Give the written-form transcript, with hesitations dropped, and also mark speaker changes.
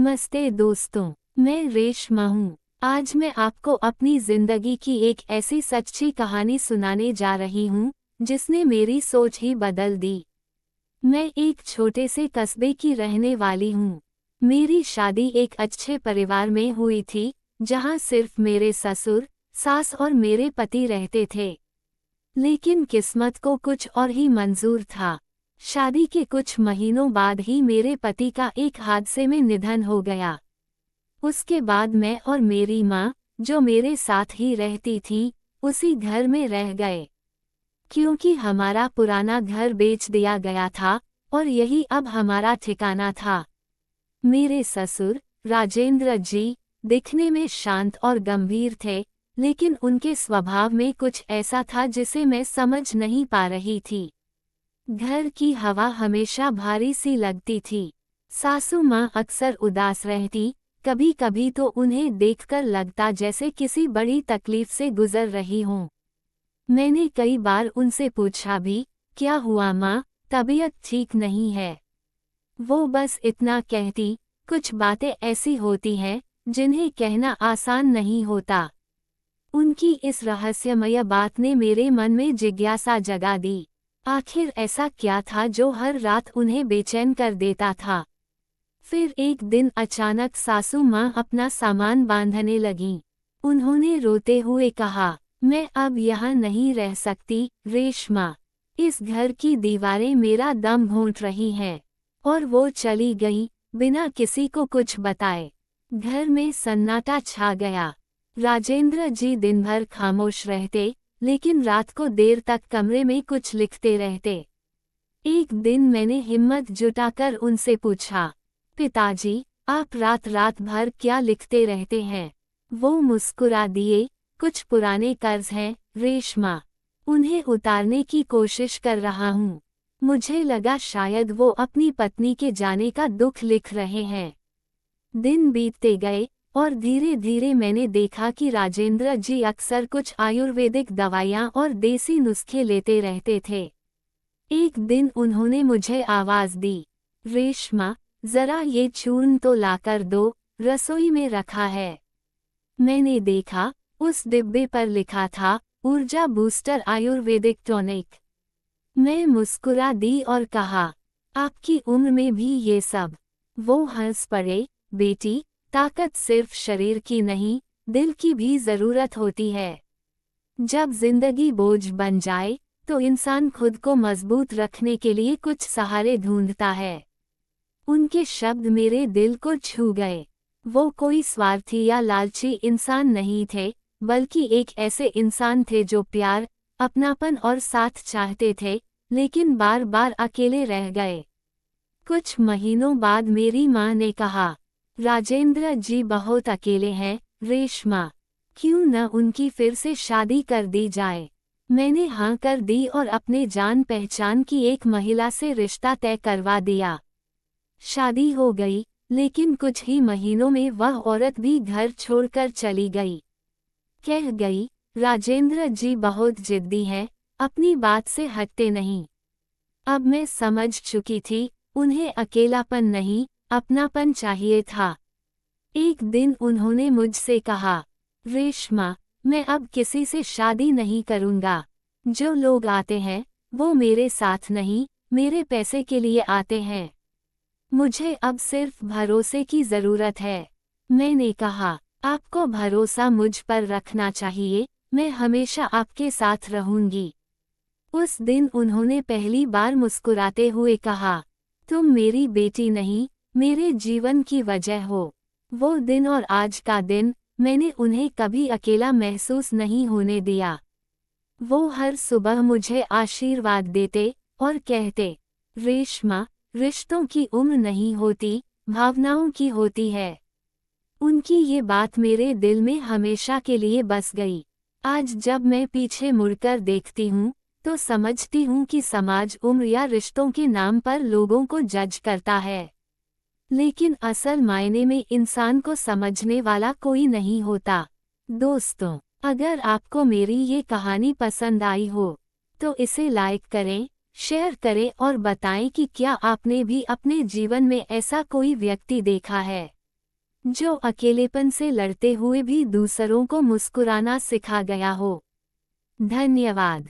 Speaker 1: नमस्ते दोस्तों, मैं रेशमा हूँ। आज मैं आपको अपनी जिंदगी की एक ऐसी सच्ची कहानी सुनाने जा रही हूँ जिसने मेरी सोच ही बदल दी। मैं एक छोटे से कस्बे की रहने वाली हूँ। मेरी शादी एक अच्छे परिवार में हुई थी, जहाँ सिर्फ मेरे ससुर, सास और मेरे पति रहते थे। लेकिन किस्मत को कुछ और ही मंजूर था। शादी के कुछ महीनों बाद ही मेरे पति का एक हादसे में निधन हो गया। उसके बाद मैं और मेरी माँ, जो मेरे साथ ही रहती थी, उसी घर में रह गए। क्योंकि हमारा पुराना घर बेच दिया गया था और यही अब हमारा ठिकाना था। मेरे ससुर, राजेंद्र जी, दिखने में शांत और गंभीर थे, लेकिन उनके स्वभाव में कुछ ऐसा था जिसे मैं समझ नहीं पा रही थी। घर की हवा हमेशा भारी सी लगती थी। सासू माँ अक्सर उदास रहती, कभी कभी तो उन्हें देखकर लगता जैसे किसी बड़ी तकलीफ से गुजर रही हों। मैंने कई बार उनसे पूछा भी, क्या हुआ माँ, तबीयत ठीक नहीं है? वो बस इतना कहती, कुछ बातें ऐसी होती हैं जिन्हें कहना आसान नहीं होता। उनकी इस रहस्यमय बात ने मेरे मन में जिज्ञासा जगा दी। आखिर ऐसा क्या था जो हर रात उन्हें बेचैन कर देता था? फिर एक दिन अचानक सासू माँ अपना सामान बांधने लगीं। उन्होंने रोते हुए कहा, मैं अब यहाँ नहीं रह सकती रेशमा। इस घर की दीवारें मेरा दम घोंट रही हैं। और वो चली गई, बिना किसी को कुछ बताए। घर में सन्नाटा छा गया। राजेंद्र जी दिन भर खामोश रहते, लेकिन रात को देर तक कमरे में कुछ लिखते रहते। एक दिन मैंने हिम्मत जुटाकर उनसे पूछा, पिताजी, आप रात रात भर क्या लिखते रहते हैं? वो मुस्कुरा दिए, कुछ पुराने कर्ज हैं रेशमा, उन्हें उतारने की कोशिश कर रहा हूँ। मुझे लगा शायद वो अपनी पत्नी के जाने का दुख लिख रहे हैं। दिन बीतते गए और धीरे धीरे मैंने देखा कि राजेंद्र जी अक्सर कुछ आयुर्वेदिक दवाइयाँ और देसी नुस्खे लेते रहते थे। एक दिन उन्होंने मुझे आवाज़ दी, रेशमा, जरा ये चूर्ण तो लाकर दो, रसोई में रखा है। मैंने देखा, उस डिब्बे पर लिखा था, ऊर्जा बूस्टर आयुर्वेदिक टॉनिक। मैं मुस्कुरा दी और कहा, आपकी उम्र में भी ये सब? वो हंस पड़े, बेटी, ताकत सिर्फ शरीर की नहीं, दिल की भी जरूरत होती है। जब जिंदगी बोझ बन जाए, तो इंसान खुद को मजबूत रखने के लिए कुछ सहारे ढूंढता है। उनके शब्द मेरे दिल को छू गए। वो कोई स्वार्थी या लालची इंसान नहीं थे, बल्कि एक ऐसे इंसान थे जो प्यार, अपनापन और साथ चाहते थे, लेकिन बार बार अकेले रह गए। कुछ महीनों बाद मेरी माँ ने कहा, राजेंद्र जी बहुत अकेले हैं रेशमा, क्यों न उनकी फिर से शादी कर दी जाए? मैंने हाँ कर दी और अपने जान पहचान की एक महिला से रिश्ता तय करवा दिया। शादी हो गई, लेकिन कुछ ही महीनों में वह औरत भी घर छोड़कर चली गई। कह गई, राजेंद्र जी बहुत जिद्दी हैं, अपनी बात से हटते नहीं। अब मैं समझ चुकी थी, उन्हें अकेलापन नहीं, अपनापन चाहिए था। एक दिन उन्होंने मुझसे कहा, रेशमा, मैं अब किसी से शादी नहीं करूँगा। जो लोग आते हैं, वो मेरे साथ नहीं, मेरे पैसे के लिए आते हैं। मुझे अब सिर्फ भरोसे की ज़रूरत है। मैंने कहा, आपको भरोसा मुझ पर रखना चाहिए, मैं हमेशा आपके साथ रहूँगी। उस दिन उन्होंने पहली बार मुस्कुराते हुए कहा, तुम मेरी बेटी नहीं, मेरे जीवन की वजह हो। वो दिन और आज का दिन, मैंने उन्हें कभी अकेला महसूस नहीं होने दिया। वो हर सुबह मुझे आशीर्वाद देते और कहते, रेशमा, रिश्तों की उम्र नहीं होती, भावनाओं की होती है। उनकी ये बात मेरे दिल में हमेशा के लिए बस गई। आज जब मैं पीछे मुड़कर देखती हूँ, तो समझती हूँ कि समाज उम्र या रिश्तों के नाम पर लोगों को जज करता है, लेकिन असल मायने में इंसान को समझने वाला कोई नहीं होता। दोस्तों, अगर आपको मेरी ये कहानी पसंद आई हो, तो इसे लाइक करें, शेयर करें और बताएं कि क्या आपने भी अपने जीवन में ऐसा कोई व्यक्ति देखा है। जो अकेलेपन से लड़ते हुए भी दूसरों को मुस्कुराना सिखा गया हो। धन्यवाद।